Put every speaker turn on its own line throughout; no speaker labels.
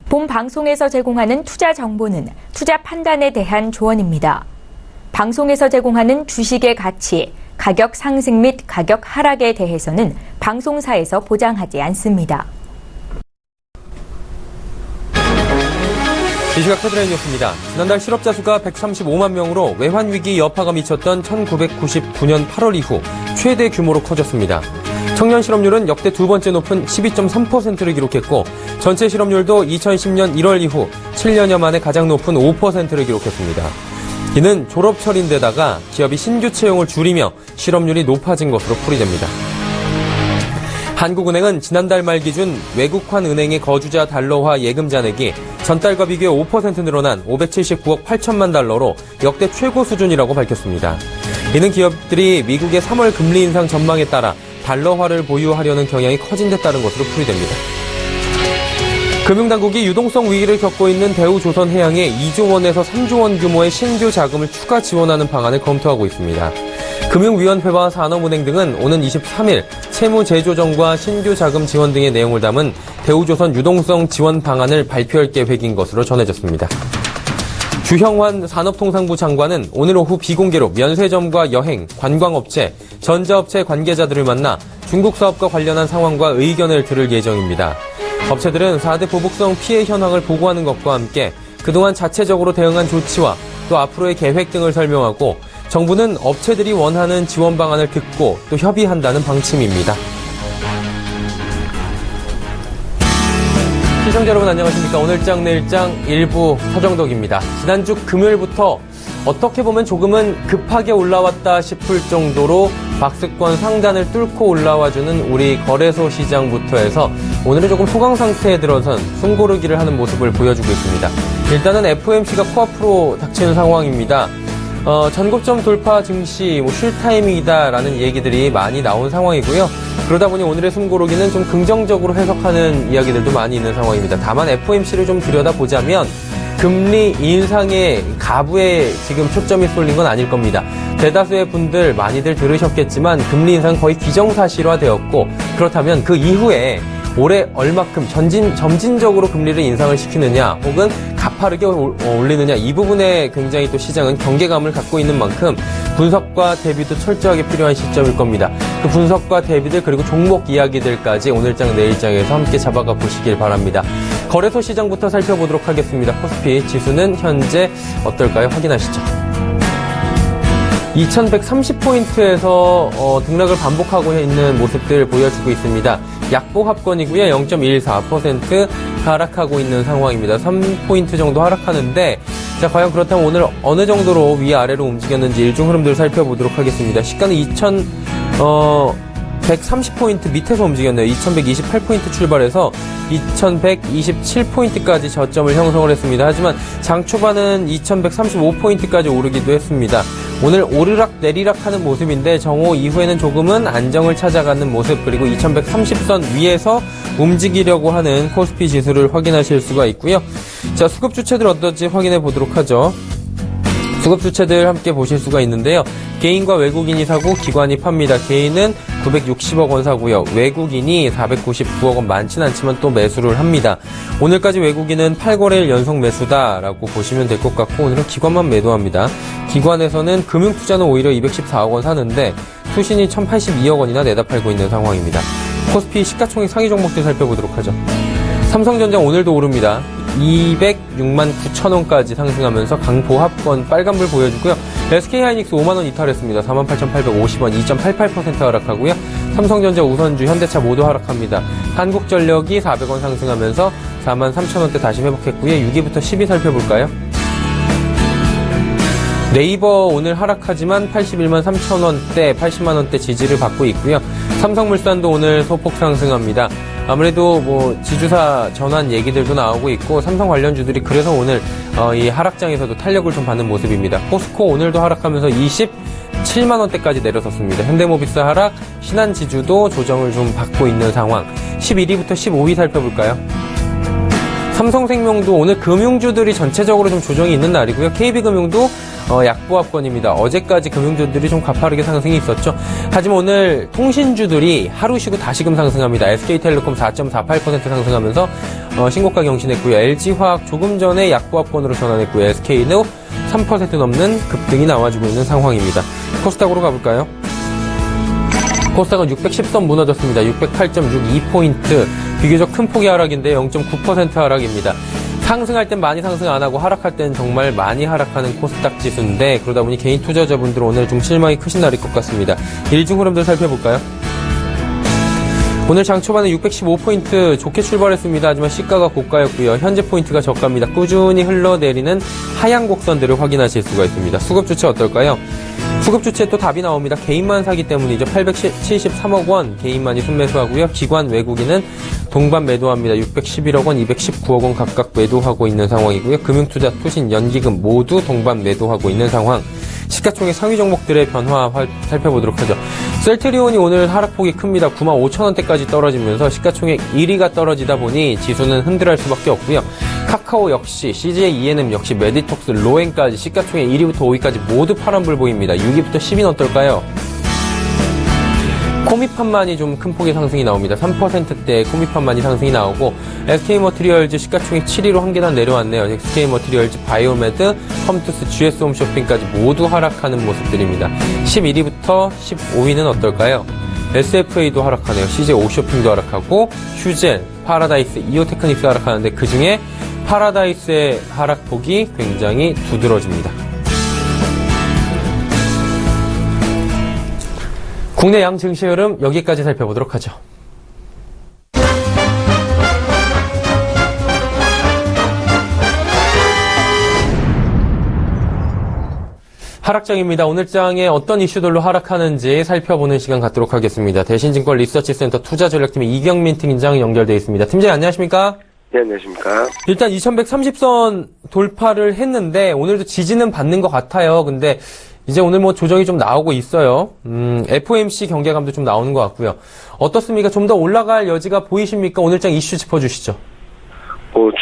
본 방송에서 제공하는 투자 정보는 투자 판단에 대한 조언입니다. 방송에서 제공하는 주식의 가치, 가격 상승 및 가격 하락에 대해서는 방송사에서 보장하지 않습니다.
이 시각 헤드라인 뉴스입니다. 지난달 실업자 수가 135만 명으로 외환위기 여파가 미쳤던 1999년 8월 이후 최대 규모로 커졌습니다. 청년 실업률은 역대 두 번째 높은 12.3%를 기록했고 전체 실업률도 2010년 1월 이후 7년여 만에 가장 높은 5%를 기록했습니다. 이는 졸업철인데다가 기업이 신규 채용을 줄이며 실업률이 높아진 것으로 풀이됩니다. 한국은행은 지난달 말 기준 외국환 은행의 거주자 달러화 예금 잔액이 전달과 비교해 5% 늘어난 579억 8천만 달러로 역대 최고 수준이라고 밝혔습니다. 이는 기업들이 미국의 3월 금리 인상 전망에 따라 달러화를 보유하려는 경향이 커진 데 따른 것으로 풀이됩니다. 금융당국이 유동성 위기를 겪고 있는 대우조선해양에 2조 원에서 3조 원 규모의 신규 자금을 추가 지원하는 방안을 검토하고 있습니다. 금융위원회와 산업은행 등은 오는 23일 채무 재조정과 신규 자금 지원 등의 내용을 담은 대우조선 유동성 지원 방안을 발표할 계획인 것으로 전해졌습니다. 주형환 산업통상부 장관은 오늘 오후 비공개로 면세점과 여행, 관광업체, 전자업체 관계자들을 만나 중국 사업과 관련한 상황과 의견을 들을 예정입니다. 업체들은 4대 보복성 피해 현황을 보고하는 것과 함께 그동안 자체적으로 대응한 조치와 또 앞으로의 계획 등을 설명하고 정부는 업체들이 원하는 지원 방안을 듣고 또 협의한다는 방침입니다. 시청자 여러분 안녕하십니까. 오늘장 내일장 일부 서정덕입니다. 지난주 금요일부터 어떻게 보면 조금은 급하게 올라왔다 싶을 정도로 박스권 상단을 뚫고 올라와주는 우리 거래소 시장부터 해서 오늘은 조금 소강 상태에 들어선 숨고르기를 하는 모습을 보여주고 있습니다. 일단은 FOMC가 코앞으로 닥치는 상황입니다. 전고점 돌파 증시 쉴 타이밍이다라는 얘기들이 많이 나온 상황이고요. 그러다 보니 오늘의 숨고르기는 좀 긍정적으로 해석하는 이야기들도 많이 있는 상황입니다. 다만 FOMC를 좀 들여다보자면 금리 인상의 가부에 지금 초점이 쏠린 건 아닐 겁니다. 대다수의 분들 많이들 들으셨겠지만 금리 인상 거의 기정사실화되었고 그렇다면 그 이후에 올해 얼마큼 점진적으로 금리를 인상을 시키느냐 혹은 가파르게 올리느냐 이 부분에 굉장히 또 시장은 경계감을 갖고 있는 만큼 분석과 대비도 철저하게 필요한 시점일 겁니다. 그 분석과 대비들 그리고 종목 이야기들까지 오늘장 내일장에서 함께 잡아가 보시길 바랍니다. 거래소 시장부터 살펴보도록 하겠습니다. 코스피 지수는 현재 어떨까요? 확인하시죠. 2130포인트에서 등락을 반복하고 있는 모습들 보여주고 있습니다. 약보합권이고요. 0.14% 하락하고 있는 상황입니다. 3포인트 정도 하락하는데 자 과연 그렇다면 오늘 어느 정도로 위아래로 움직였는지 일중 흐름들 살펴보도록 하겠습니다. 시가는 2130포인트 밑에서 움직였네요. 2128포인트 출발해서 2127포인트까지 저점을 형성을 했습니다. 하지만 장 초반은 2135포인트까지 오르기도 했습니다. 오늘 오르락 내리락 하는 모습인데 정오 이후에는 조금은 안정을 찾아가는 모습 그리고 2130선 위에서 움직이려고 하는 코스피 지수를 확인하실 수가 있고요. 자, 수급 주체들 어떨지 확인해 보도록 하죠. 수급 주체들 함께 보실 수가 있는데요. 개인과 외국인이 사고 기관이 팝니다. 개인은 960억 원 사고요. 외국인이 499억 원 많진 않지만 또 매수를 합니다. 오늘까지 외국인은 8거래일 연속 매수다라고 보시면 될 것 같고 오늘은 기관만 매도합니다. 기관에서는 금융투자는 오히려 214억 원 사는데 수신이 1082억 원이나 내다 팔고 있는 상황입니다. 코스피 시가총액 상위 종목들 살펴보도록 하죠. 삼성전자 오늘도 오릅니다. 206만 9천 원까지 상승하면서 강보합권 빨간불 보여주고요. SK하이닉스 5만 원 이탈했습니다. 48,850원 2.88% 하락하고요. 삼성전자, 우선주, 현대차 모두 하락합니다. 한국전력이 400원 상승하면서 4만 3천 원대 다시 회복했고요. 6위부터 10위 살펴볼까요? 네이버 오늘 하락하지만 81만 3천 원대, 80만 원대 지지를 받고 있고요. 삼성물산도 오늘 소폭 상승합니다. 아무래도 지주사 전환 얘기들도 나오고 있고 삼성 관련주들이 그래서 오늘 이 하락장에서도 탄력을 좀 받는 모습입니다. 포스코 오늘도 하락하면서 27만 원대까지 내려섰습니다. 현대모비스 하락, 신한지주도 조정을 좀 받고 있는 상황. 11위부터 15위 살펴볼까요? 삼성생명도 오늘 금융주들이 전체적으로 좀 조정이 있는 날이고요. KB금융도 약보합권입니다. 어제까지 금융주들이 좀 가파르게 상승이 있었죠. 하지만 오늘 통신주들이 하루 쉬고 다시금 상승합니다. SK텔레콤 4.48% 상승하면서 신고가 경신했고요. LG화학 조금 전에 약보합권으로 전환했고요. SK는 3% 넘는 급등이 나와주고 있는 상황입니다. 코스닥으로 가볼까요? 코스닥은 610선 무너졌습니다. 608.62포인트. 비교적 큰 폭의 하락인데 0.9% 하락입니다. 상승할 땐 많이 상승 안 하고 하락할 땐 정말 많이 하락하는 코스닥 지수인데 그러다 보니 개인 투자자분들은 오늘 좀 실망이 크신 날일 것 같습니다. 일중 흐름들 살펴볼까요? 오늘 장 초반에 615포인트 좋게 출발했습니다. 하지만 시가가 고가였고요. 현재 포인트가 저가입니다. 꾸준히 흘러내리는 하향 곡선들을 확인하실 수가 있습니다. 수급 주체 어떨까요? 수급 주체에 또 답이 나옵니다. 개인만 사기 때문이죠. 873억 원 개인만이 순매수하고요. 기관 외국인은 동반 매도합니다. 611억 원, 219억 원 각각 매도하고 있는 상황이고요. 금융투자, 투신, 연기금 모두 동반 매도하고 있는 상황. 시가총액 상위 종목들의 변화 살펴보도록 하죠. 셀트리온이 오늘 하락폭이 큽니다. 95,000원대까지 떨어지면서 시가총액 1위가 떨어지다 보니 지수는 흔들할 수밖에 없고요. 카카오 역시, CJ ENM 역시, 메디톡스, 로엔까지 시가총액 1위부터 5위까지 모두 파란불 보입니다. 6위부터 10위는 어떨까요? 코미판만이 좀 큰 폭의 상승이 나옵니다. 3%대의 코미판만이 상승이 나오고 SK머티리얼즈 시가총액 7위로 한 계단 내려왔네요. SK머티리얼즈, 바이오메드, 컴투스, GS홈쇼핑까지 모두 하락하는 모습들입니다. 11위부터 15위는 어떨까요? SFA도 하락하네요. CJ 오쇼핑도 하락하고 휴젤, 파라다이스, 이오테크닉스 하락하는데 그중에 파라다이스의 하락폭이 굉장히 두드러집니다. 국내 양 증시 흐름 여기까지 살펴보도록 하죠. 하락장입니다. 오늘 장에 어떤 이슈들로 하락하는지 살펴보는 시간 갖도록 하겠습니다. 대신증권 리서치센터 투자전략팀의 이경민 팀장 연결되어 있습니다. 팀장님 안녕하십니까?
네, 안녕하십니까?
일단 2130선 돌파를 했는데 오늘도 지지는 받는 것 같아요. 근데 이제 오늘 뭐 조정이 좀 나오고 있어요. FOMC 경계감도 좀 나오는 것 같고요. 어떻습니까? 좀 더 올라갈 여지가 보이십니까? 오늘장 이슈 짚어주시죠.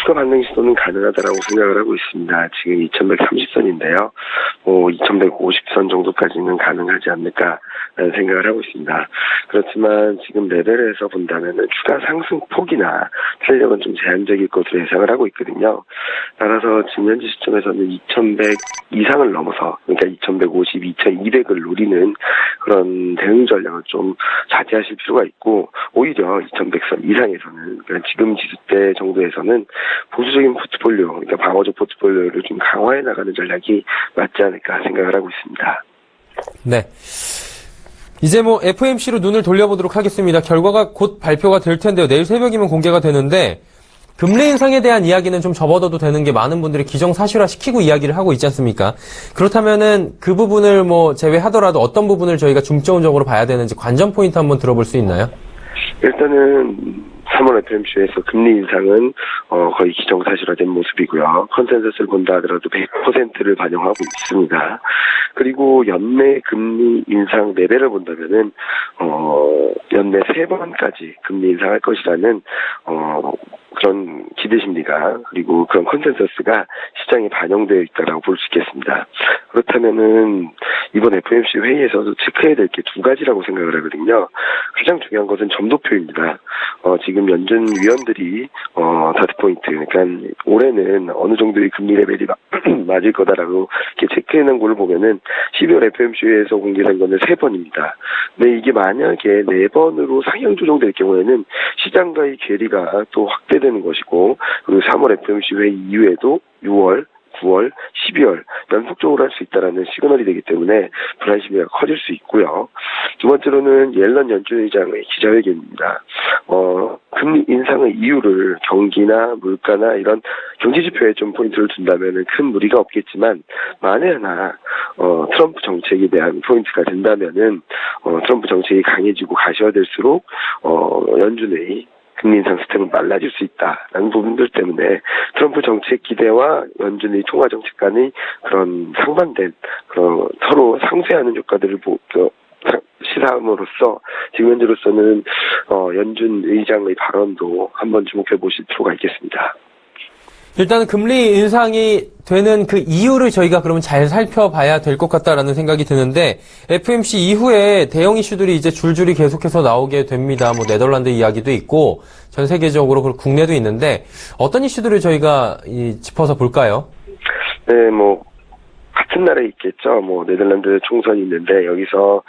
추가 반등 시도는 가능하다라고 생각을 하고 있습니다. 지금 2130선인데요. 2150선 정도까지는 가능하지 않을까라는 생각을 하고 있습니다. 그렇지만 지금 레벨에서 본다면은 추가 상승폭이나 탄력은 좀 제한적일 것으로 예상을 하고 있거든요. 따라서 지금 현재 시점에서는 2100 이상을 넘어서, 그러니까 2150, 2200을 노리는 그런 대응 전략을 좀 자제하실 필요가 있고, 오히려 2100선 이상에서는, 그러니까 지금 지수대 정도에서는 보수적인 포트폴리오, 그러니까 방어적 포트폴리오를 좀 강화해 나가는 전략이 맞지 않을까 생각을 하고 있습니다.
네. 이제 뭐 FOMC로 눈을 돌려보도록 하겠습니다. 결과가 곧 발표가 될 텐데요. 내일 새벽이면 공개가 되는데 금리 인상에 대한 이야기는 좀 접어둬도 되는 게 많은 분들이 기정사실화 시키고 이야기를 하고 있지 않습니까? 그렇다면은 그 부분을 뭐 제외하더라도 어떤 부분을 저희가 중점적으로 봐야 되는지 관전 포인트 한번 들어볼 수 있나요?
일단은 3월 FOMC에서 금리 인상은 거의 기정사실화된 모습이고요. 컨센서스를 본다 하더라도 100%를 반영하고 있습니다. 그리고 연내 금리 인상 레벨을 본다면은 연내 3번까지 금리 인상할 것이라는 그런 기대심리가, 그리고 그런 컨센서스가 시장에 반영되어 있다라고 볼 수 있겠습니다. 그렇다면은 이번 FOMC 회의에서도 체크해야 될 게 두 가지라고 생각을 하거든요. 가장 중요한 것은 점도표입니다. 지금 연준 위원들이 5포인트, 그러니까 올해는 어느 정도의 금리 레벨이 맞을 거다라고 이렇게 체크해놓은 걸 보면은 12월 FOMC에서 공개된 거는 3번입니다. 근데 이게 만약에 4번으로 상향 조정될 경우에는 시장과의 괴리가 또 확대되는 것이고, 그리고 3월 FOMC 회의 이후에도 6월, 9월, 12월 연속적으로 할 수 있다라는 시그널이 되기 때문에 불안심이 커질 수 있고요. 두 번째로는 옐런 연준 의장의 기자회견입니다. 금리 인상의 이유를 경기나 물가나 이런 경제 지표에 좀 포인트를 둔다면은 큰 무리가 없겠지만, 만에 하나 트럼프 정책에 대한 포인트가 된다면은 트럼프 정책이 강해지고 가시화될수록 연준의 금리 인상 스텝은 말라질 수 있다라는 부분들 때문에 트럼프 정책 기대와 연준의 통화 정책 간의 그런 상반된 그런 서로 상쇄하는 효과들을 시사함으로써 지금 현재로서는 연준 의장의 발언도 한번 주목해 보실 필요가 있겠습니다.
일단은 금리 인상이 되는 그 이유를 저희가 그러면 잘 살펴봐야 될 것 같다라는 생각이 드는데, FOMC 이후에 대형 이슈들이 이제 줄줄이 계속해서 나오게 됩니다. 뭐 네덜란드 이야기도 있고 전 세계적으로 그리고 국내도 있는데, 어떤 이슈들을 저희가 짚어서 볼까요?
네, 뭐 같은 나라에 있겠죠. 뭐 네덜란드 총선이 있는데 여기서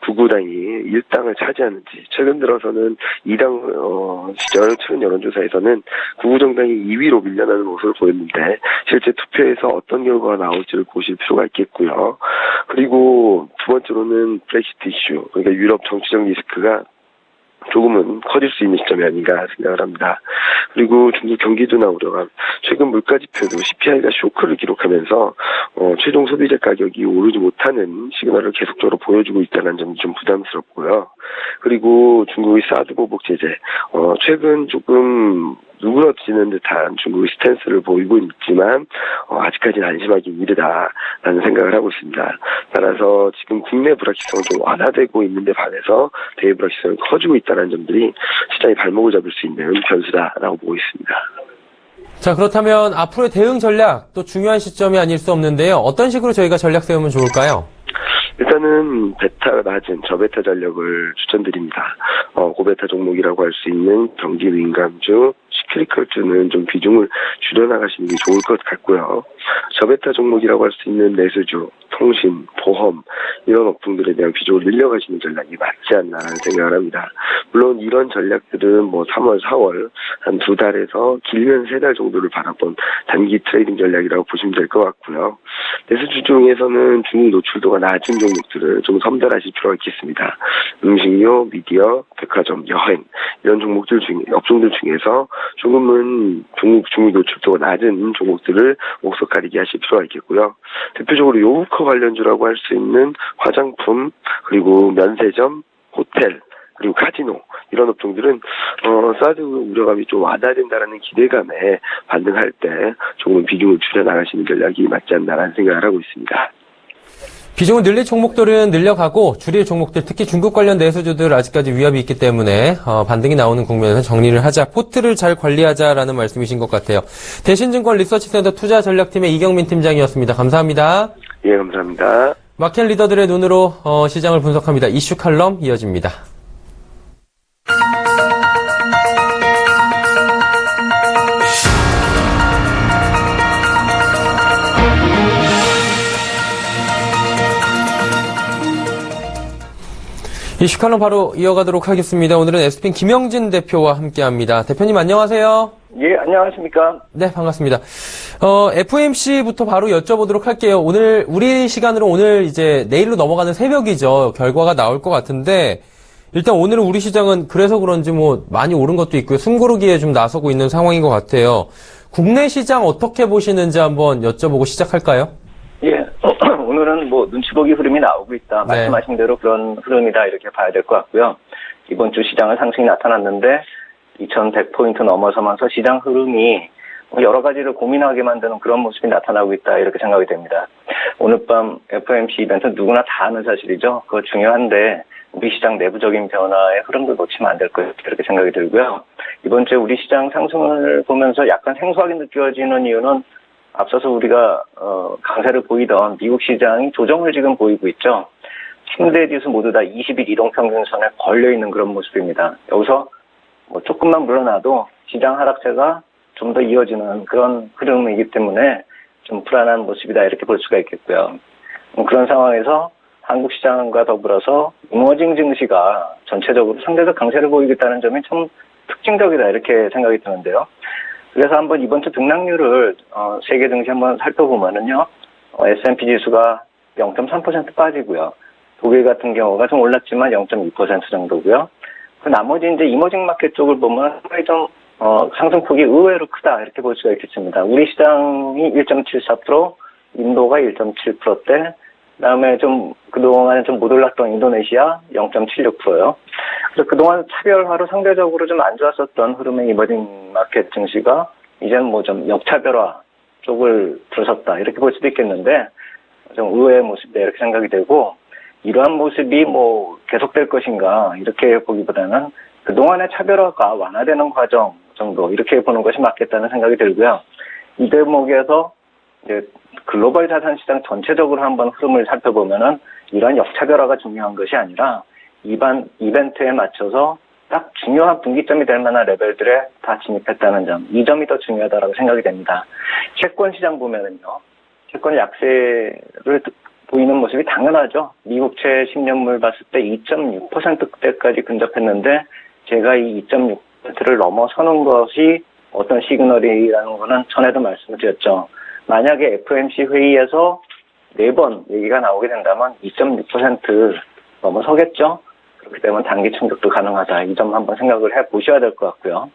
구구당이 1당을 차지하는지, 최근 들어서는 2당 시절 최근 여론조사에서는 구구 정당이 2위로 밀려나는 모습을 보였는데, 실제 투표에서 어떤 결과가 나올지를 보실 필요가 있겠고요. 그리고 두 번째로는 브렉시트 이슈, 그러니까 유럽 정치적 리스크가 조금은 커질 수 있는 시점이 아닌가 생각을 합니다. 그리고 중국 경기도나 우려감, 최근 물가지표도 CPI가 쇼크를 기록하면서 최종 소비자 가격이 오르지 못하는 시그널을 계속적으로 보여주고 있다는 점이 좀 부담스럽고요. 그리고 중국의 사드 보복 제재, 최근 조금 누그러지는 듯한 중국의 스탠스를 보이고 있지만 아직까지는 안심하기 이르다라는 생각을 하고 있습니다. 따라서 지금 국내 불확실성은 좀 완화되고 있는데 반해서 대외 불확실성이 커지고 있다는 점들이 시장의 발목을 잡을 수 있는 변수다라고 보고 있습니다.
자, 그렇다면 앞으로의 대응 전략, 또 중요한 시점이 아닐 수 없는데요. 어떤 식으로 저희가 전략 세우면 좋을까요?
일단은 베타가 낮은 저베타 전략을 추천드립니다. 고베타 종목이라고 할 수 있는 경기 민감주, 시크릿컬주는 좀 비중을 줄여나가시는 게 좋을 것 같고요. 저베타 종목이라고 할 수 있는 내수주, 통신, 보험 이런 업종들에 대한 비중을 늘려가시는 전략이 맞지 않나라는 생각을 합니다. 물론 이런 전략들은 뭐 3월, 4월 한 2달에서 길면 3달 정도를 바라본 단기 트레이딩 전략이라고 보시면 될 것 같고요. 내수주 중에서는 중국 노출도가 낮은 종목들을 좀 선별하실 필요가 있겠습니다. 음식료, 미디어, 백화점, 여행 이런 종목들 업종들 중에서 조금은 중국 노출도가 낮은 종목들을 목석 가리게 하실 필요가 있겠고요. 대표적으로 요우커 관련주라고 할 수 있는 화장품, 그리고 면세점, 호텔, 그리고 카지노 이런 업종들은 사드 우려감이 좀 완화된다라는 기대감에 반등할 때 조금 비중을 줄여나가시는 전략이 맞지 않나라는 생각을 하고 있습니다.
비중을 늘릴 종목들은 늘려가고 줄일 종목들, 특히 중국 관련 내수주들 아직까지 위협이 있기 때문에 반등이 나오는 국면에서 정리를 하자, 포트를 잘 관리하자라는 말씀이신 것 같아요. 대신증권 리서치센터 투자전략팀의 이경민 팀장이었습니다. 감사합니다.
예, 감사합니다.
마켓 리더들의 눈으로 시장을 분석합니다. 이슈 칼럼 이어집니다. 이슈 칼럼 바로 이어가도록 하겠습니다. 오늘은 에스핀 김영진 대표와 함께합니다. 대표님 안녕하세요.
예, 안녕하십니까.
네, 반갑습니다. FOMC부터 바로 여쭤보도록 할게요. 오늘 우리 시간으로 오늘 이제 내일로 넘어가는 새벽이죠. 결과가 나올 것 같은데, 일단 오늘은 우리 시장은 그래서 그런지 뭐 많이 오른 것도 있고요. 숨고르기에 좀 나서고 있는 상황인 것 같아요. 국내 시장 어떻게 보시는지 한번 여쭤보고 시작할까요?
예, 오늘은 뭐 눈치 보기 흐름이 나오고 있다.
네.
말씀하신 대로 그런 흐름이다 이렇게 봐야 될 것 같고요. 이번 주 시장은 상승이 나타났는데 2100포인트 넘어서면서 시장 흐름이 여러 가지를 고민하게 만드는 그런 모습이 나타나고 있다 이렇게 생각이 됩니다. 오늘 밤 FOMC 이벤트 누구나 다 아는 사실이죠. 그거 중요한데 우리 시장 내부적인 변화의 흐름도 놓치면 안 될 것 이렇게 생각이 들고요. 이번 주에 우리 시장 상승을 보면서 약간 생소하게 느껴지는 이유는 앞서서 우리가 강세를 보이던 미국 시장이 조정을 지금 보이고 있죠. 침대 지수 모두 다 20일 이동평균선에 걸려있는 그런 모습입니다. 여기서 뭐 조금만 물러나도 시장 하락세가 좀 더 이어지는 그런 흐름이기 때문에 좀 불안한 모습이다 이렇게 볼 수가 있겠고요. 그런 상황에서 한국 시장과 더불어서 이머징 증시가 전체적으로 상대적 강세를 보이고 있다는 점이 참 특징적이다 이렇게 생각이 드는데요. 그래서 한번 이번 주 등락률을 세계 증시 한번 살펴보면은요, S&P 지수가 0.3% 빠지고요. 독일 같은 경우가 좀 올랐지만 0.2% 정도고요. 그 나머지 이제 이머징 마켓 쪽을 보면 상당히 좀 상승폭이 의외로 크다 이렇게 볼 수가 있겠습니다. 우리 시장이 1.74%, 인도가 1.7%대, 그다음에 좀 그동안 좀 못 올랐던 인도네시아 0.76%요. 그래서 그동안 차별화로 상대적으로 좀 안 좋았었던 흐름의 이머징 마켓 증시가 이제는 뭐 좀 역차별화 쪽을 들어섰다 이렇게 볼 수도 있겠는데 좀 의외의 모습이다 이렇게 생각이 되고, 이러한 모습이 뭐 계속될 것인가 이렇게 보기보다는 그동안의 차별화가 완화되는 과정 정도 이렇게 보는 것이 맞겠다는 생각이 들고요. 이 대목에서 이제 글로벌 자산시장 전체적으로 한번 흐름을 살펴보면은 이러한 역차별화가 중요한 것이 아니라 이벤트에 맞춰서 딱 중요한 분기점이 될 만한 레벨들에 다 진입했다는 점, 이 점이 더 중요하다고 생각이 됩니다. 채권 시장 보면은요, 채권 약세를 보이는 모습이 당연하죠. 미국채 10년물 봤을 때 2.6%대까지 근접했는데 제가 이 2.6%를 넘어서는 것이 어떤 시그널이라는 거는 전에도 말씀을 드렸죠. 만약에 FOMC 회의에서 4번 얘기가 나오게 된다면 2.6% 넘어서겠죠. 그렇기 때문에 단기 충격도 가능하다. 이 점 한번 생각을 해보셔야 될 것 같고요.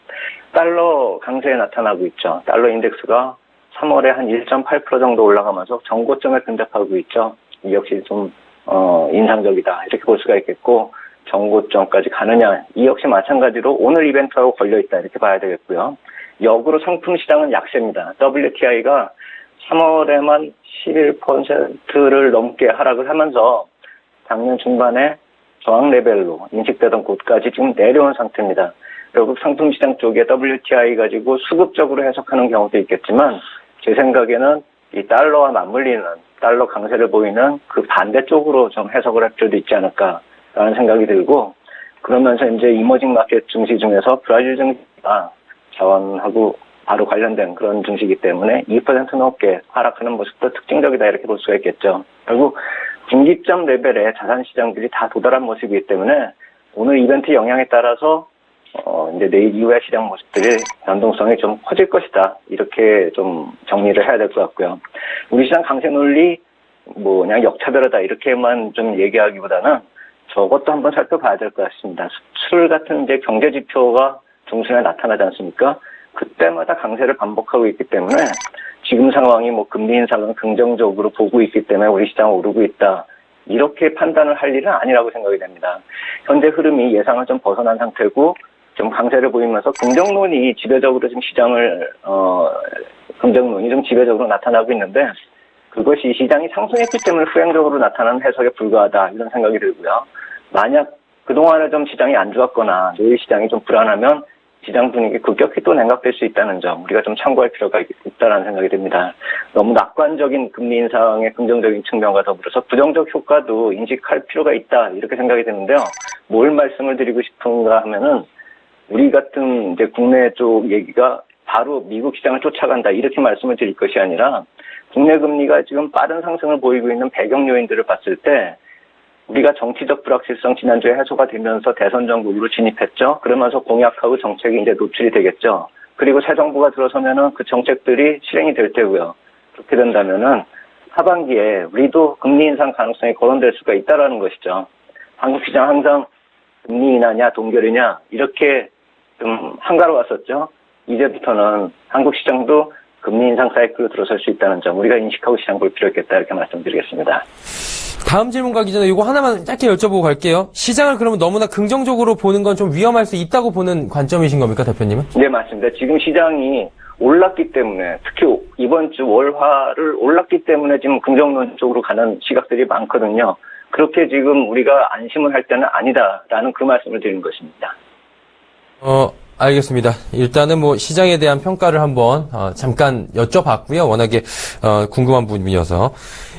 달러 강세에 나타나고 있죠. 달러 인덱스가 3월에 한 1.8% 정도 올라가면서 정고점에 근접하고 있죠. 이 역시 좀 인상적이다. 이렇게 볼 수가 있겠고, 정고점까지 가느냐, 이 역시 마찬가지로 오늘 이벤트하고 걸려있다. 이렇게 봐야 되겠고요. 역으로 상품 시장은 약세입니다. WTI가 3월에만 11%를 넘게 하락을 하면서 작년 중반에 저항 레벨로 인식되던 곳까지 지금 내려온 상태입니다. 결국 상품 시장 쪽에 WTI 가지고 수급적으로 해석하는 경우도 있겠지만 제 생각에는 이 달러와 맞물리는 달러 강세를 보이는 그 반대쪽으로 좀 해석을 할 필요도 있지 않을까라는 생각이 들고, 그러면서 이제 이머징 마켓 증시 중에서 브라질 증시가 자원하고 바로 관련된 그런 증시이기 때문에 2% 넘게 하락하는 모습도 특징적이다 이렇게 볼 수가 있겠죠. 결국 분기점 레벨에 자산시장들이 다 도달한 모습이기 때문에 오늘 이벤트 영향에 따라서 이제 내일 이후의 시장 모습들이 변동성이 좀 커질 것이다. 이렇게 좀 정리를 해야 될 것 같고요. 우리 시장 강세 논리, 그냥 역차별하다 이렇게만 좀 얘기하기보다는 저것도 한번 살펴봐야 될 것 같습니다. 수출 같은 이제 경제 지표가 중순에 나타나지 않습니까? 그때마다 강세를 반복하고 있기 때문에 지금 상황이 금리 인상은 긍정적으로 보고 있기 때문에 우리 시장은 오르고 있다. 이렇게 판단을 할 일은 아니라고 생각이 됩니다. 현재 흐름이 예상을 좀 벗어난 상태고 좀 강세를 보이면서 긍정론이 지배적으로 지금 시장을 긍정론이 좀 지배적으로 나타나고 있는데 그것이 시장이 상승했기 때문에 후행적으로 나타나는 해석에 불과하다 이런 생각이 들고요. 만약 그동안에 좀 시장이 안 좋았거나 내일 시장이 좀 불안하면 시장 분위기 급격히 또 냉각될 수 있다는 점 우리가 좀 참고할 필요가 있다는 생각이 듭니다. 너무 낙관적인 금리 인상의 긍정적인 측면과 더불어서 부정적 효과도 인식할 필요가 있다 이렇게 생각이 드는데요. 뭘 말씀을 드리고 싶은가 하면은 우리 같은 이제 국내 쪽 얘기가 바로 미국 시장을 쫓아간다 이렇게 말씀을 드릴 것이 아니라 국내 금리가 지금 빠른 상승을 보이고 있는 배경 요인들을 봤을 때 우리가 정치적 불확실성 지난주에 해소가 되면서 대선 정국으로 진입했죠. 그러면서 공약하고 정책이 이제 노출이 되겠죠. 그리고 새 정부가 들어서면은 그 정책들이 실행이 될 테고요. 그렇게 된다면은 하반기에 우리도 금리 인상 가능성이 거론될 수가 있다라는 것이죠. 한국 시장 항상 금리 인하냐 동결이냐 이렇게 좀 한가로웠었죠. 이제부터는 한국 시장도 금리 인상 사이클로 들어설 수 있다는 점 우리가 인식하고 시장 볼 필요 있겠다 이렇게 말씀드리겠습니다.
다음 질문 가기 전에 이거 하나만 짧게 여쭤보고 갈게요. 시장을 그러면 너무나 긍정적으로 보는 건 좀 위험할 수 있다고 보는 관점이신 겁니까, 대표님은?
네, 맞습니다. 지금 시장이 올랐기 때문에 특히 이번 주 월화를 올랐기 때문에 지금 긍정론 쪽으로 가는 시각들이 많거든요. 그렇게 지금 우리가 안심을 할 때는 아니다라는 그 말씀을 드리는 것입니다.
알겠습니다. 일단은 시장에 대한 평가를 한번 잠깐 여쭤봤고요. 워낙에 궁금한 부분이어서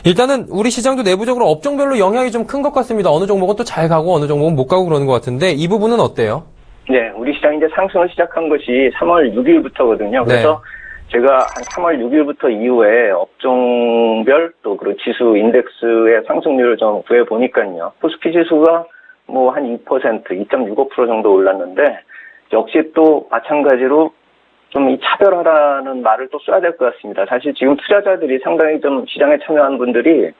일단은 우리 시장도 내부적으로 업종별로 영향이 좀 큰 것 같습니다. 어느 종목은 또 잘 가고 어느 종목은 못 가고 그러는 것 같은데 이 부분은 어때요?
네, 우리 시장이 이제 상승을 시작한 것이 3월 6일부터거든요. 그래서 네. 제가 한 3월 6일부터 이후에 업종별 또 그리고 지수 인덱스의 상승률을 좀 구해보니까요. 코스피 지수가 한 2%, 2.65% 정도 올랐는데 역시 또 마찬가지로 좀 이 차별화라는 말을 또 써야 될 것 같습니다. 사실 지금 투자자들이 상당히 좀 시장에 참여한 분들이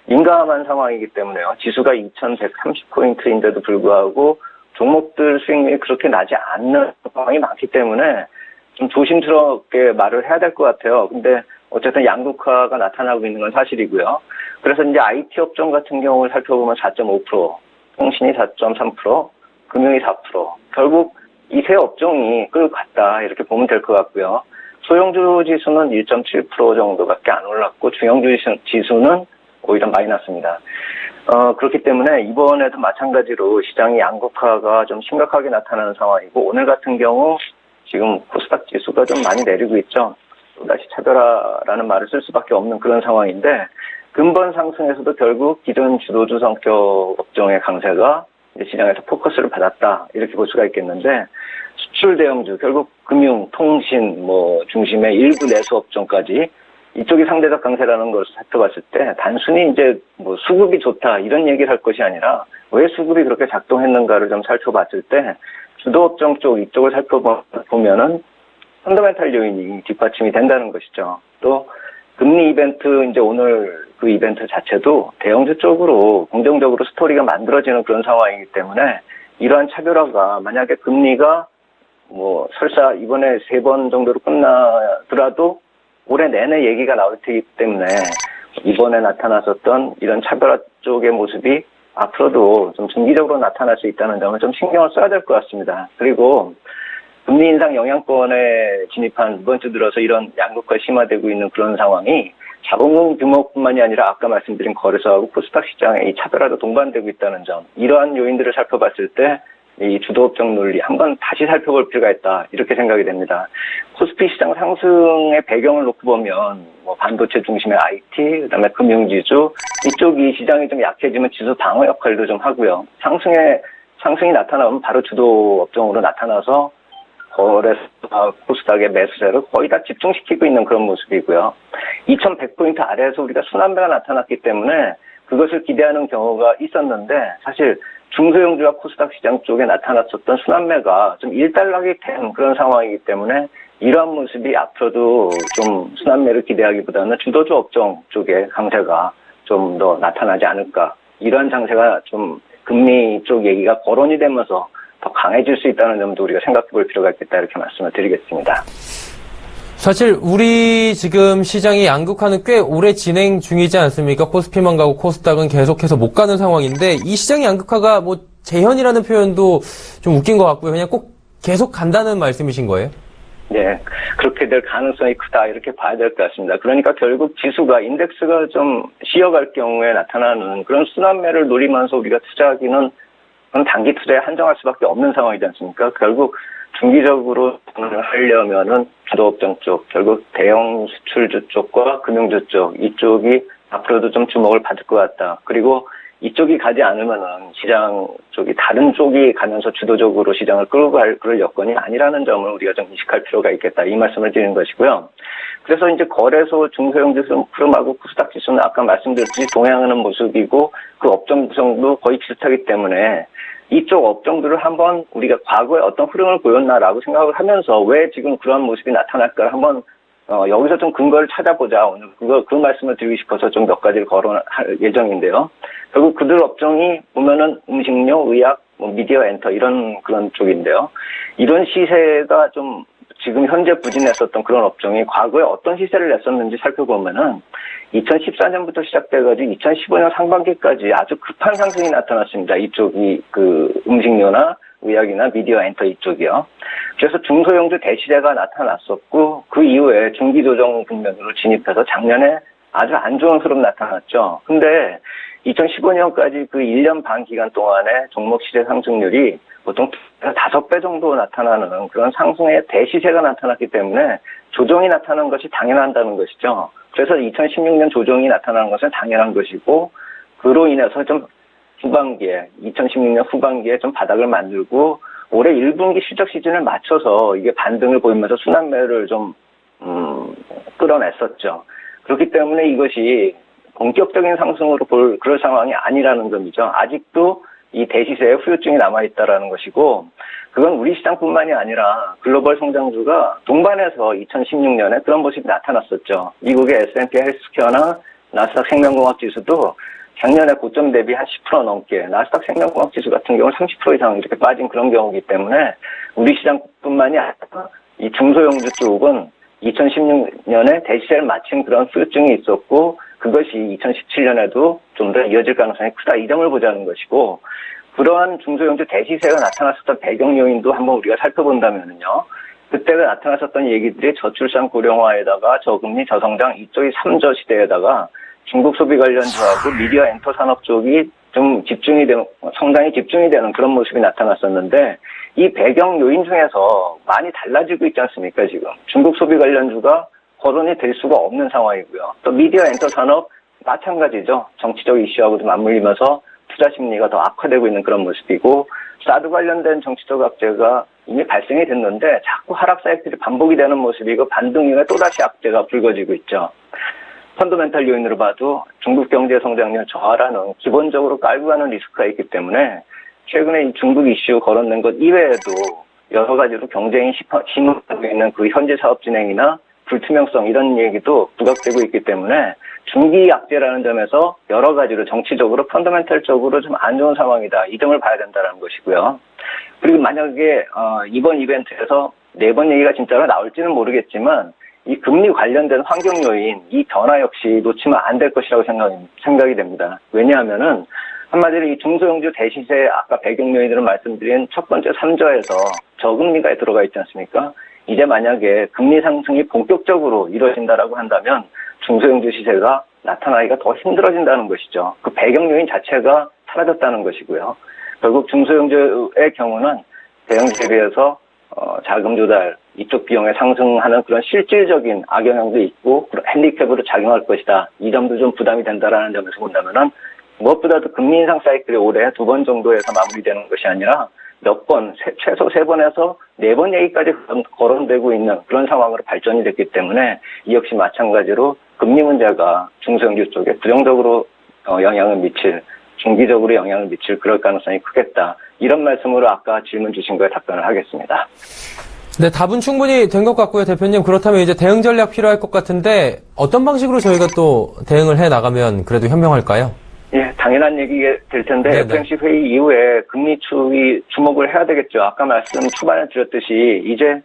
민감한 상황이기 때문에요. 지수가 2130포인트인데도 불구하고 종목들 수익률이 그렇게 나지 않는 상황이 많기 때문에 좀 조심스럽게 말을 해야 될 것 같아요. 근데 어쨌든 양극화가 나타나고 있는 건 사실이고요. 그래서 이제 IT 업종 같은 경우를 살펴보면 4.5%, 통신이 4.3%, 금융이 4%. 결국 이 세 업종이 끌고 갔다 이렇게 보면 될 것 같고요. 소형주 지수는 1.7% 정도밖에 안 올랐고 중형주 지수는 오히려 마이너스입니다. 그렇기 때문에 이번에도 마찬가지로 시장의 양극화가 좀 심각하게 나타나는 상황이고 오늘 같은 경우 지금 코스닥 지수가 좀 많이 내리고 있죠. 또다시 차별화라는 말을 쓸 수밖에 없는 그런 상황인데 근본 상승에서도 결국 기존 주도주 성격 업종의 강세가 이제 시장에서 포커스를 받았다 이렇게 볼 수가 있겠는데 수출 대형주 결국 금융, 통신 뭐 중심의 일부 내수 업종까지 이쪽이 상대적 강세라는 것을 살펴봤을 때 단순히 이제 뭐 수급이 좋다 이런 얘기를 할 것이 아니라 왜 수급이 그렇게 작동했는가를 좀 살펴봤을 때 주도 업종 쪽 이쪽을 살펴보면은 펀더멘탈 요인이 뒷받침이 된다는 것이죠. 또 금리 이벤트 이제 오늘 그 이벤트 자체도 대형주 쪽으로 긍정적으로 스토리가 만들어지는 그런 상황이기 때문에 이러한 차별화가 만약에 금리가 뭐 설사 이번에 3번 정도로 끝나더라도 올해 내내 얘기가 나올 테기 때문에 이번에 나타났었던 이런 차별화 쪽의 모습이 앞으로도 좀 중기적으로 나타날 수 있다는 점을 좀 신경을 써야 될 것 같습니다. 그리고 금리 인상 영향권에 진입한 이번 주 들어서 이런 양극화 심화되고 있는 그런 상황이 자본금 규모뿐만이 아니라 아까 말씀드린 거래소하고 코스닥 시장의 이 차별화도 동반되고 있다는 점, 이러한 요인들을 살펴봤을 때 이 주도업종 논리 한번 다시 살펴볼 필요가 있다 이렇게 생각이 됩니다. 코스피 시장 상승의 배경을 놓고 보면 뭐 반도체 중심의 IT, 그다음에 금융지주 이쪽이 시장이 좀 약해지면 지수 방어 역할도 좀 하고요. 상승이 나타나면 바로 주도업종으로 나타나서 거래소와 코스닥의 매수세를 거의 다 집중시키고 있는 그런 모습이고요. 2100포인트 아래에서 우리가 순환매가 나타났기 때문에 그것을 기대하는 경우가 있었는데 사실 중소형주와 코스닥 시장 쪽에 나타났었던 순환매가 좀 일단락이 된 그런 상황이기 때문에 이러한 모습이 앞으로도 좀 순환매를 기대하기보다는 주도주 업종 쪽의 강세가 좀 더 나타나지 않을까. 이러한 장세가 좀 금리 쪽 얘기가 거론이 되면서 더 강해질 수 있다는 점도 우리가 생각해 볼 필요가 있겠다 이렇게 말씀을 드리겠습니다.
사실 우리 지금 시장이 양극화는 꽤 오래 진행 중이지 않습니까? 코스피만 가고 코스닥은 계속해서 못 가는 상황인데 이 시장의 양극화가 뭐 재현이라는 표현도 좀 웃긴 것 같고요. 그냥 꼭 계속 간다는 말씀이신 거예요?
네, 그렇게 될 가능성이 크다 이렇게 봐야 될 것 같습니다. 그러니까 결국 지수가 인덱스가 좀 쉬어갈 경우에 나타나는 그런 순환매를 노리면서 우리가 투자하기는 그건 단기 투자에 한정할 수밖에 없는 상황이지 않습니까? 결국 중기적으로 하려면은 주도업종 쪽, 결국 대형 수출주 쪽과 금융주 쪽 이쪽이 앞으로도 좀 주목을 받을 것 같다. 그리고 이쪽이 가지 않으면은 시장 쪽이 다른 쪽이 가면서 주도적으로 시장을 끌고 갈 그럴 여건이 아니라는 점을 우리가 좀 인식할 필요가 있겠다. 이 말씀을 드리는 것이고요. 그래서 이제 거래소 중소형주 흐름하고 코스닥 지수는 아까 말씀드렸듯이 동행하는 모습이고 그 업종 구성도 거의 비슷하기 때문에 이쪽 업종들을 한번 우리가 과거에 어떤 흐름을 보였나라고 생각을 하면서 왜 지금 그런 모습이 나타날까 한번 여기서 좀 근거를 찾아보자. 오늘 그 말씀을 드리고 싶어서 좀 몇 가지를 거론할 예정인데요. 결국 그들 업종이 보면은 음식료, 의약, 뭐 미디어 엔터 이런 그런 쪽인데요. 이런 시세가 좀 지금 현재 부진했었던 그런 업종이 과거에 어떤 시세를 냈었는지 살펴보면은 2014년부터 시작돼가지고 2015년 상반기까지 아주 급한 상승이 나타났습니다. 이쪽이 그 음식료나 의약이나 미디어 엔터 이쪽이요. 그래서 중소형주 대시대가 나타났었고 그 이후에 중기 조정 국면으로 진입해서 작년에 아주 안 좋은 흐름 나타났죠. 근데 2015년까지 그 1년 반 기간 동안에 종목 시세 상승률이 보통 5배 정도 나타나는 그런 상승의 대시세가 나타났기 때문에 조정이 나타나는 것이 당연하다는 것이죠. 그래서 2016년 조정이 나타나는 것은 당연한 것이고 그로 인해서 좀 후반기에 2016년 후반기에 좀 바닥을 만들고 올해 1분기 실적 시즌을 맞춰서 이게 반등을 보이면서 순환매를 좀 끌어냈었죠. 그렇기 때문에 이것이 본격적인 상승으로 볼 그럴 상황이 아니라는 점이죠. 아직도 이 대시세의 후유증이 남아있다라는 것이고 그건 우리 시장뿐만이 아니라 글로벌 성장주가 동반해서 2016년에 그런 모습이 나타났었죠. 미국의 S&P 헬스케어나 나스닥 생명공학 지수도 작년에 고점 대비 한 10% 넘게 나스닥 생명공학 지수 같은 경우는 30% 이상 이렇게 빠진 그런 경우이기 때문에 우리 시장뿐만이 아니라 이 중소형주 쪽은 2016년에 대시세를 마친 그런 후유증이 있었고 그것이 2017년에도 좀 더 이어질 가능성이 크다 이 점을 보자는 것이고 그러한 중소형주 대시세가 나타났었던 배경 요인도 한번 우리가 살펴본다면요. 그때가 나타났었던 얘기들이 저출산 고령화에다가 저금리 저성장 이쪽이 3저 시대에다가 중국 소비 관련주하고 미디어 엔터 산업 쪽이 좀 집중이 되는 성장이 집중이 되는 그런 모습이 나타났었는데 이 배경 요인 중에서 많이 달라지고 있지 않습니까 지금 중국 소비 관련주가 거론이 될 수가 없는 상황이고요. 또 미디어 엔터 산업 마찬가지죠. 정치적 이슈하고도 맞물리면서 투자 심리가 더 악화되고 있는 그런 모습이고, 사드 관련된 정치적 악재가 이미 발생이 됐는데 자꾸 하락 사이클이 반복이 되는 모습이고, 반등 이후에 또다시 악재가 불거지고 있죠. 펀더멘탈 요인으로 봐도 중국 경제 성장률 저하라는 기본적으로 깔고 가는 리스크가 있기 때문에 최근에 이 중국 이슈 거론된 것 이외에도 여러 가지로 경쟁이 심화되고 있는 그 현재 사업 진행이나 불투명성 이런 얘기도 부각되고 있기 때문에 중기 악재라는 점에서 여러 가지로 정치적으로 펀더멘탈적으로 좀 안 좋은 상황이다. 이 점을 봐야 된다는 것이고요. 그리고 만약에 이번 이벤트에서 네 번 얘기가 진짜로 나올지는 모르겠지만 이 금리 관련된 환경 요인, 이 변화 역시 놓치면 안 될 것이라고 생각이 됩니다. 왜냐하면은 한마디로 이 중소형주 대시세 아까 배경 요인으로 말씀드린 첫 번째 3조에서 저금리가 들어가 있지 않습니까? 이제 만약에 금리 상승이 본격적으로 이루어진다라고 한다면 중소형주 시세가 나타나기가 더 힘들어진다는 것이죠. 그 배경 요인 자체가 사라졌다는 것이고요. 결국 중소형주의 경우는 대형주에 비해서 자금 조달, 이쪽 비용에 상승하는 그런 실질적인 악영향도 있고 핸디캡으로 작용할 것이다. 이 점도 좀 부담이 된다라는 점에서 본다면은 무엇보다도 금리 인상 사이클이 올해 2번 정도에서 마무리되는 것이 아니라 몇 번, 최소 3번에서 4번 얘기까지 거론되고 있는 그런 상황으로 발전이 됐기 때문에 이 역시 마찬가지로 금리 문제가 중소형주 쪽에 부정적으로 영향을 미칠, 중기적으로 영향을 미칠 그럴 가능성이 크겠다. 이런 말씀으로 아까 질문 주신 거에 답변을 하겠습니다.
네, 답은 충분히 된 것 같고요, 대표님. 그렇다면 이제 대응 전략 필요할 것 같은데 어떤 방식으로 저희가 또 대응을 해 나가면 그래도 현명할까요? 예,
당연한 얘기가 될 텐데 네네. FOMC 회의 이후에 금리 추이 주목을 해야 되겠죠. 아까 말씀 초반에 드렸듯이 이제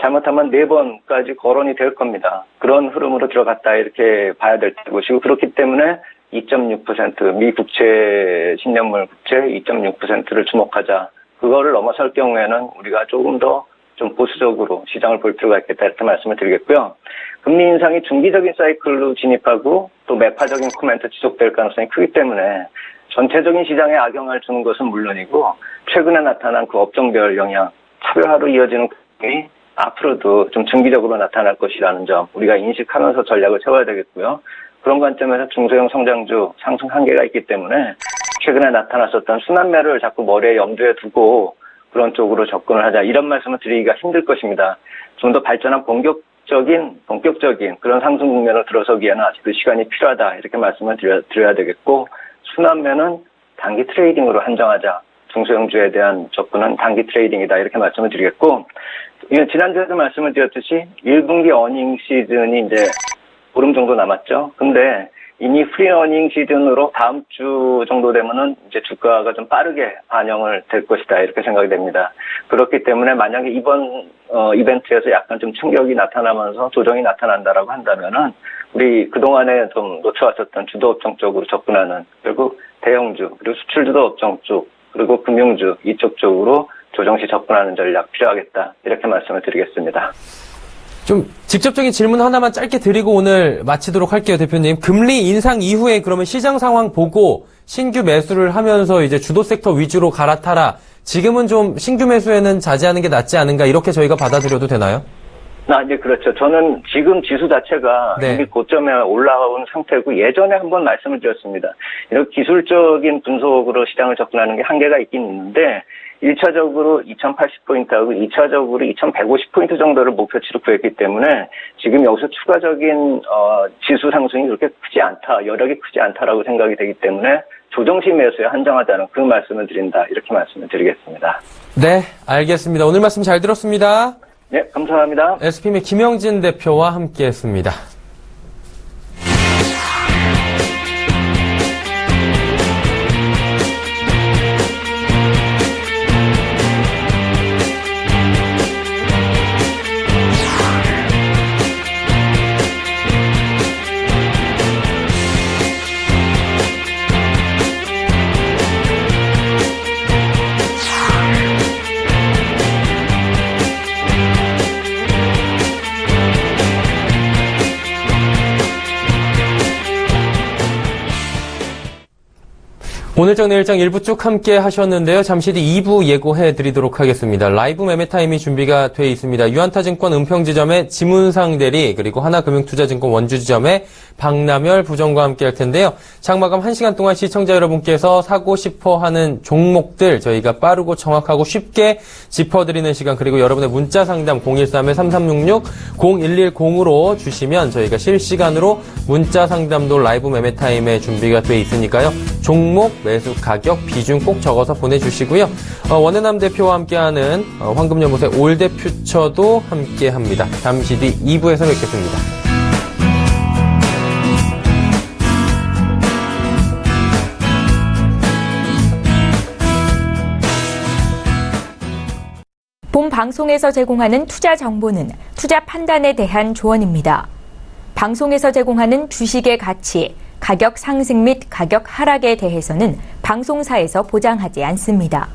잘못하면 4번까지 거론이 될 겁니다. 그런 흐름으로 들어갔다 이렇게 봐야 될 것이고, 그렇기 때문에 2.6% 미 국채 10년물 국채 2.6%를 주목하자. 그거를 넘어설 경우에는 우리가 조금 더 좀 보수적으로 시장을 볼 필요가 있겠다 이렇게 말씀을 드리겠고요. 금리 인상이 중기적인 사이클로 진입하고 또 매파적인 코멘트 지속될 가능성이 크기 때문에 전체적인 시장에 악영향을 주는 것은 물론이고 최근에 나타난 그 업종별 영향, 차별화로 이어지는 부분이 앞으로도 좀 중기적으로 나타날 것이라는 점 우리가 인식하면서 전략을 세워야 되겠고요. 그런 관점에서 중소형 성장주 상승 한계가 있기 때문에 최근에 나타났었던 순환매를 자꾸 머리에 염두에 두고 그런 쪽으로 접근을 하자 이런 말씀을 드리기가 힘들 것입니다. 좀 더 발전한 본격적인 그런 상승 국면으로 들어서기에는 아직도 시간이 필요하다 이렇게 말씀을 드려야 되겠고, 순환매는 단기 트레이딩으로 한정하자. 중소형주에 대한 접근은 단기 트레이딩이다 이렇게 말씀을 드리겠고, 지난주에도 말씀을 드렸듯이 1분기 어닝 시즌이 이제 보름 정도 남았죠. 근데 이미 프리 어닝 시즌으로 다음 주 정도 되면은 이제 주가가 좀 빠르게 반영을 될 것이다 이렇게 생각이 됩니다. 그렇기 때문에 만약에 이번 이벤트에서 약간 좀 충격이 나타나면서 조정이 나타난다라고 한다면은 우리 그동안에 좀 놓쳐왔었던 주도 업종 쪽으로 접근하는, 결국 대형주 그리고 수출 주도 업종 쪽 그리고 금융주 이쪽 쪽으로 조정시 접근하는 전략 필요하겠다 이렇게 말씀을 드리겠습니다.
좀 직접적인 질문 하나만 짧게 드리고 오늘 마치도록 할게요, 대표님. 금리 인상 이후에 그러면 시장 상황 보고 신규 매수를 하면서 이제 주도 섹터 위주로 갈아타라. 지금은 좀 신규 매수에는 자제하는 게 낫지 않은가 이렇게 저희가 받아들여도 되나요?
네, 그렇죠. 저는 지금 지수 자체가 이미 고점에 올라온 상태고 예전에 한번 말씀을 드렸습니다. 이렇게 기술적인 분석으로 시장을 접근하는 게 한계가 있긴 있는데 1차적으로 2080포인트하고 2차적으로 2150포인트 정도를 목표치로 구했기 때문에 지금 여기서 추가적인 지수 상승이 그렇게 크지 않다, 여력이 크지 않다라고 생각이 되기 때문에 조정시 매수에 한정하자는 그 말씀을 드린다 이렇게 말씀을 드리겠습니다.
네, 알겠습니다. 오늘 말씀 잘 들었습니다.
네, 감사합니다.
SPM의 김영진 대표와 함께했습니다. 오늘장 내일장 1부 쭉 함께 하셨는데요. 잠시 뒤 2부 예고해 드리도록 하겠습니다. 라이브 매매 타임이 준비가 돼 있습니다. 유한타증권 은평지점의 지문상 대리, 그리고 하나금융투자증권 원주지점의 박남열 부장과 함께 할 텐데요. 장마감 1시간 동안 시청자 여러분께서 사고 싶어 하는 종목들 저희가 빠르고 정확하고 쉽게 짚어드리는 시간, 그리고 여러분의 문자 상담 013-3366-0110으로 주시면 저희가 실시간으로 문자 상담도 라이브 매매 타임에 준비가 돼 있으니까요. 종목, 매수, 가격, 비중 꼭 적어서 보내주시고요. 원해남 대표와 함께하는 황금연못의 올드 퓨처도 함께합니다. 잠시 뒤 2부에서 뵙겠습니다.
본 방송에서 제공하는 투자 정보는 투자 판단에 대한 조언입니다. 방송에서 제공하는 주식의 가치, 가격 상승 및 가격 하락에 대해서는 방송사에서 보장하지 않습니다.